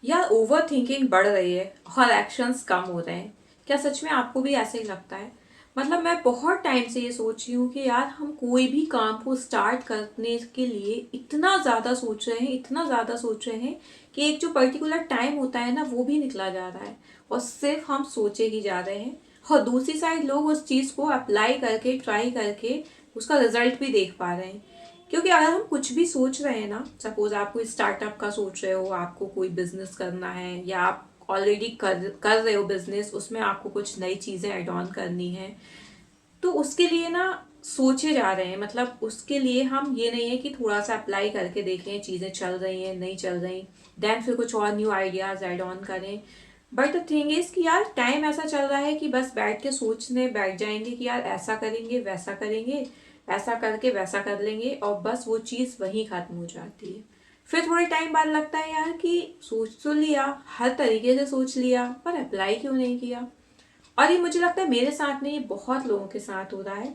यार over thinking बढ़ रही है और एक्शंस कम हो रहे हैं। क्या सच में आपको भी ऐसे ही लगता है? मतलब मैं बहुत टाइम से ये सोच रही हूँ कि यार हम कोई भी काम को स्टार्ट करने के लिए इतना ज़्यादा सोच रहे हैं, इतना ज़्यादा सोच रहे हैं कि एक जो पर्टिकुलर टाइम होता है ना वो भी निकला जा रहा है और सिर्फ हम सोचे ही जा रहे हैं। और दूसरी साइड लोग उस चीज़ को अप्लाई करके ट्राई करके उसका रिजल्ट भी देख पा रहे हैं। क्योंकि अगर हम कुछ भी सोच रहे हैं ना, सपोज आप कोई स्टार्टअप का सोच रहे हो, आपको कोई बिजनेस करना है या आप ऑलरेडी कर रहे हो बिजनेस, उसमें आपको कुछ नई चीज़ें ऐड ऑन करनी है, तो उसके लिए ना सोचे जा रहे हैं। मतलब उसके लिए हम ये नहीं है कि थोड़ा सा अप्लाई करके देखें चीज़ें चल रही हैं नहीं चल रही, देन फिर कुछ और न्यू आइडियाज़ ऐड ऑन करें। बट द थिंग इज कि यार टाइम ऐसा चल रहा है कि बस बैठ के सोचने बैठ जाएंगे कि यार ऐसा करेंगे वैसा करेंगे, ऐसा करके वैसा कर लेंगे और बस वो चीज़ वहीं ख़त्म हो जाती है। फिर थोड़े टाइम बाद लगता है यार कि सोच तो लिया, हर तरीके से सोच लिया, पर अप्लाई क्यों नहीं किया। और ये मुझे लगता है मेरे साथ नहीं, ये बहुत लोगों के साथ हो रहा है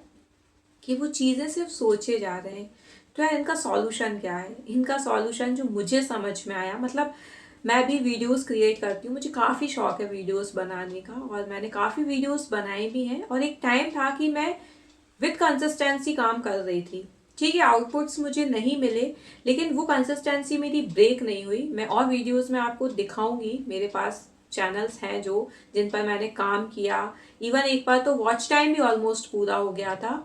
कि वो चीज़ें सिर्फ सोचे जा रहे हैं। तो यार इनका सॉल्यूशन क्या है? इनका सॉल्यूशन जो मुझे समझ में आया, मतलब मैं भी वीडियोस क्रिएट करती हूँ, मुझे काफ़ी शौक है वीडियोस बनाने का और मैंने काफ़ी वीडियोस बनाई भी हैं। और एक टाइम था कि मैं विद कंसिस्टेंसी काम कर रही थी। ठीक है, आउटपुट्स मुझे नहीं मिले, लेकिन वो कंसिस्टेंसी मेरी ब्रेक नहीं हुई। मैं और वीडियोस में आपको दिखाऊंगी, मेरे पास चैनल्स हैं जो जिन पर मैंने काम किया। इवन एक बार तो वॉच टाइम भी ऑलमोस्ट पूरा हो गया था,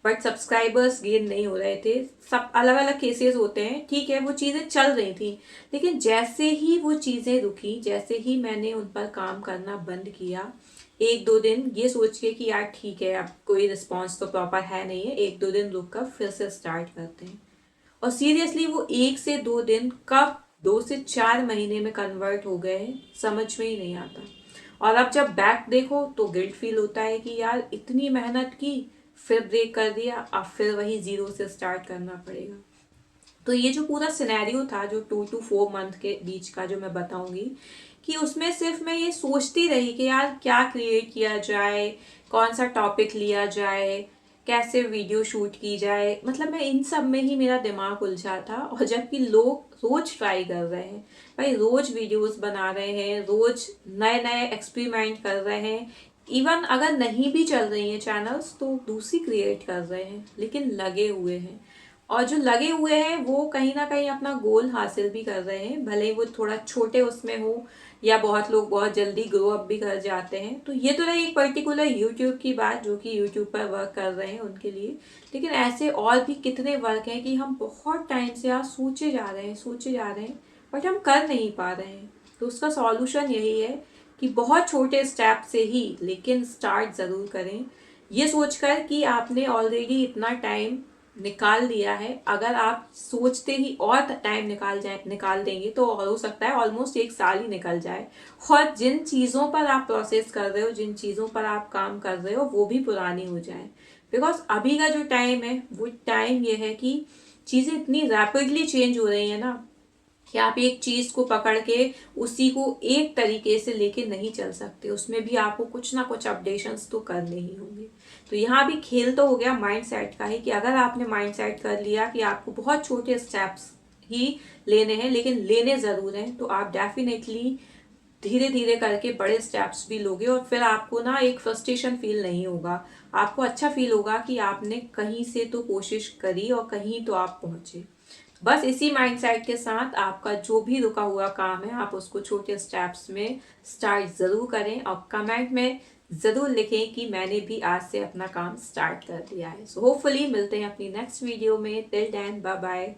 बट सब्सक्राइबर्स गेन नहीं हो रहे थे। सब अलग अलग केसेस होते हैं, ठीक है, वो चीज़ें चल रही थी। लेकिन जैसे ही वो चीज़ें रुकी, जैसे ही मैंने उन पर काम करना बंद किया, एक दो दिन ये सोच के कि यार ठीक है अब कोई रिस्पॉन्स तो प्रॉपर है नहीं है, एक दो दिन रुक कर फिर से स्टार्ट करते हैं। और सीरियसली वो एक से दो दिन कब 2 से 4 महीने में कन्वर्ट हो गए हैं, समझ में ही नहीं आता। और अब जब बैक देखो तो गिल्ट फील होता है कि यार इतनी मेहनत की, फिर ब्रेक कर दिया, अब फिर वही जीरो से स्टार्ट करना पड़ेगा। तो ये जो पूरा सिनेरियो था जो 2 to 4 मंथ के बीच का जो मैं बताऊंगी, कि उसमें सिर्फ मैं ये सोचती रही कि यार क्या क्रिएट किया जाए, कौन सा टॉपिक लिया जाए, कैसे वीडियो शूट की जाए। मतलब मैं इन सब में ही मेरा दिमाग उलझा था। और जबकि लोग रोज ट्राई कर रहे हैं, भाई रोज वीडियोस बना रहे हैं, रोज नए नए एक्सपेरिमेंट कर रहे हैं। इवन अगर नहीं भी चल रही हैं चैनल्स तो दूसरी क्रिएट कर रहे हैं, लेकिन लगे हुए हैं। और जो लगे हुए हैं वो कहीं ना कहीं अपना गोल हासिल भी कर रहे हैं, भले ही वो थोड़ा छोटे उसमें हो, या बहुत लोग बहुत जल्दी ग्रो अप भी कर जाते हैं। तो ये तो रही एक पर्टिकुलर यूट्यूब की बात, जो कि यूट्यूब पर वर्क कर रहे हैं उनके लिए। लेकिन ऐसे और भी कितने वर्क हैं कि हम बहुत टाइम से आज सोचे जा रहे हैं, सोचे जा रहे हैं, बट हम कर नहीं पा रहे हैं। तो उसका सॉल्यूशन यही है कि बहुत छोटे स्टेप से ही लेकिन स्टार्ट ज़रूर करें, ये सोचकर कि आपने ऑलरेडी इतना टाइम निकाल दिया है। अगर आप सोचते ही और टाइम निकाल देंगे तो हो सकता है ऑलमोस्ट 1 साल ही निकल जाए। और जिन चीज़ों पर आप प्रोसेस कर रहे हो, जिन चीज़ों पर आप काम कर रहे हो, वो भी पुरानी हो जाए। बिकॉज अभी का जो टाइम है वो टाइम ये है कि चीज़ें इतनी रैपिडली चेंज हो रही है ना, कि आप एक चीज को पकड़ के उसी को एक तरीके से लेके नहीं चल सकते, उसमें भी आपको कुछ ना कुछ अपडेशंस तो करने ही होंगे। तो यहाँ भी खेल तो हो गया माइंड सेट का ही, कि अगर आपने माइंड सेट कर लिया कि आपको बहुत छोटे स्टेप्स ही लेने हैं, लेकिन लेने जरूर हैं, तो आप डेफिनेटली धीरे धीरे करके बड़े स्टेप्स भी लोगे। और फिर आपको ना एक फ्रस्ट्रेशन फील नहीं होगा, आपको अच्छा फील होगा कि आपने कहीं से तो कोशिश करी और कहीं तो आप पहुंचे। बस इसी माइंडसेट के साथ आपका जो भी रुका हुआ काम है, आप उसको छोटे स्टेप्स में स्टार्ट ज़रूर करें और कमेंट में ज़रूर लिखें कि मैंने भी आज से अपना काम स्टार्ट कर दिया है। सो होपफुली मिलते हैं अपनी नेक्स्ट वीडियो में। Till then bye bye.